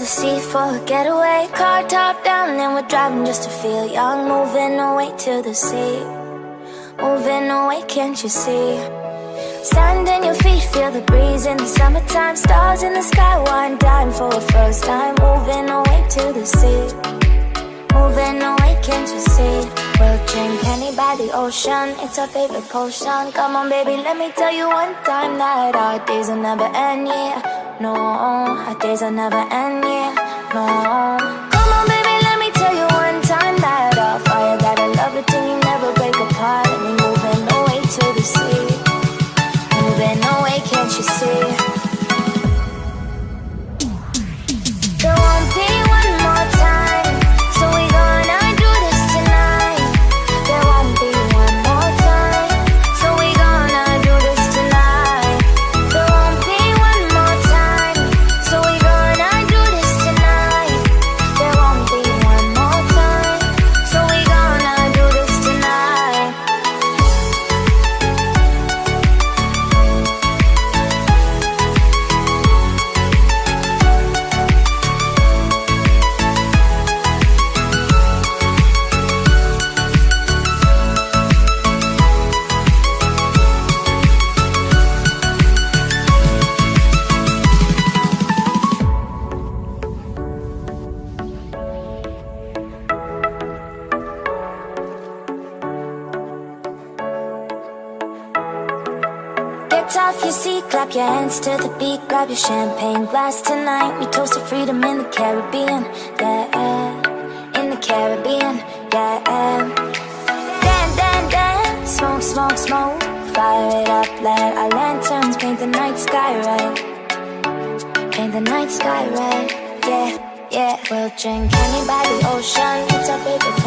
the sea for a getaway. Car top down and we're driving just to feel young. Moving away to the sea, moving away, can't you see? Sand in your feet, feel the breeze in the summertime. Stars in the sky, one dime for a first time. Moving away to the sea, moving away, can't you see? We'll drink honey by the ocean, it's our favorite potion. Come on baby, let me tell you one time that our days will never end, yeah. No, our days will never end, yeah. No. Come on baby, let me tell you one time that our fire got a love it till you never break apart. And we moving away to the sea, moving away, can't you see? There won't be one more time, so we gonna do this tonight. There won't be one more time, so we gonna do this tonight. There won't be one more time, so we gonna do this tonight. There won't be one more time, so we gonna do this tonight. Get off your seat, clap your hands to the beat. Grab your champagne glass tonight. We toast to freedom in the Caribbean, yeah. In the Caribbean, yeah. Dance, dance, dance, smoke, smoke, smoke. Fire it up, let our lanterns paint the night sky red. Paint the night sky red, yeah, yeah. We'll drink honey by the ocean, it's our favorite